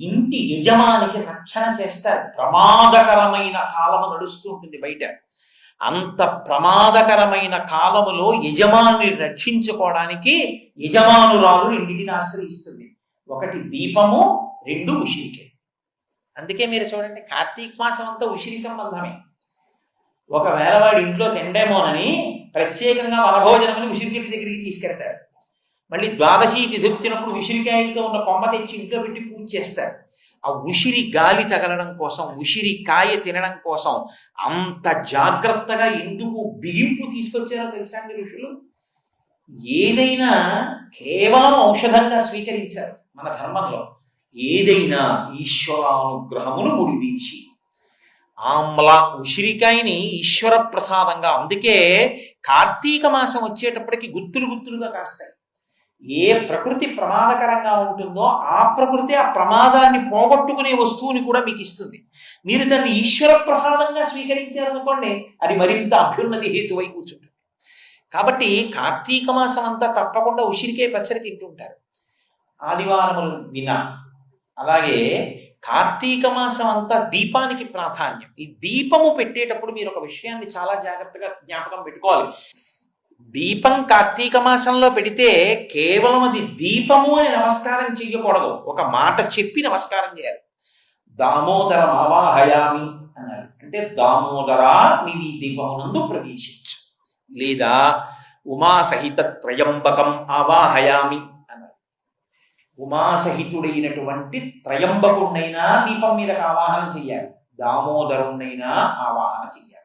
ఇంటి యజమానికి రక్షణ చేస్తారు. ప్రమాదకరమైన కాలము నడుస్తూ ఉంటుంది బయట. అంత ప్రమాదకరమైన కాలములో యజమాని రక్షించుకోవడానికి యజమానురాలు రెండింటిని ఆశ్రయిస్తుంది. ఒకటి దీపము, రెండు ఉసిరికే. అందుకే మీరు చూడండి, కార్తీక మాసం అంతా ఉసిరి సంబంధమే. ఒకవేళ వాడి ఇంట్లో తిండేమోనని ప్రత్యేకంగా వనభోజనమని ఉసిరి చెట్టు దగ్గరికి తీసుకెడతారు. మళ్ళీ ద్వాదశి తిథి వచ్చినప్పుడు ఉసిరికాయలతో ఉన్న కొమ్మ తెచ్చి ఇంట్లో పెట్టి పూజ చేస్తారు. ఆ ఉసిరి గాలి తగలడం కోసం, ఉసిరి కాయ తినడం కోసం అంత జాగ్రత్తగా ఎందుకు బిగింపు తీసుకొచ్చారో తెలుసా అండి ఋషులు? ఏదైనా కేవలం ఔషధంగా స్వీకరించారు మన ధర్మంలో. ఏదైనా ఈశ్వరానుగ్రహమును ముడివేసి, ఆమ్ల ఉసిరికాయని ఈశ్వర ప్రసాదంగా. అందుకే కార్తీక మాసం వచ్చేటప్పటికి గుత్తులు గుత్తులుగా కాస్తాయి. ఏ ప్రకృతి ప్రమాదకరంగా ఉంటుందో ఆ ప్రకృతి ఆ ప్రమాదాన్ని పోగొట్టుకునే వస్తువుని కూడా మీకు ఇస్తుంది. మీరు దాన్ని ఈశ్వర ప్రసాదంగా స్వీకరించారనుకోండి, అది మరింత అభ్యున్నతి హేతువై కూర్చుంటుంది. కాబట్టి కార్తీక మాసం అంతా తప్పకుండా ఉసిరికాయ పచ్చడి తింటుంటారు ఆదివారములు వినా. అలాగే కార్తీక మాసం అంతా దీపానికి ప్రాధాన్యం. ఈ దీపము పెట్టేటప్పుడు మీరు ఒక విషయాన్ని చాలా జాగ్రత్తగా జ్ఞాపకం పెట్టుకోవాలి. దీపం కార్తీక మాసంలో పెడితే కేవలం అది దీపము అని నమస్కారం చెయ్యకూడదు, ఒక మాట చెప్పి నమస్కారం చేయాలి. దామోదర ఆవాహయామి అన్నారు. అంటే దామోదరా నీవు ఈ దీపమునందు ప్రవేశించు, లేదా ఉమాసహిత త్రయంబకం ఆవాహయామి అన్నారు. ఉమాసహితుడైనటువంటి త్రయంబకుడినైనా దీపం మీదకి ఆవాహన చెయ్యాలి, దామోదరుణ్ణైనా ఆవాహన చెయ్యాలి.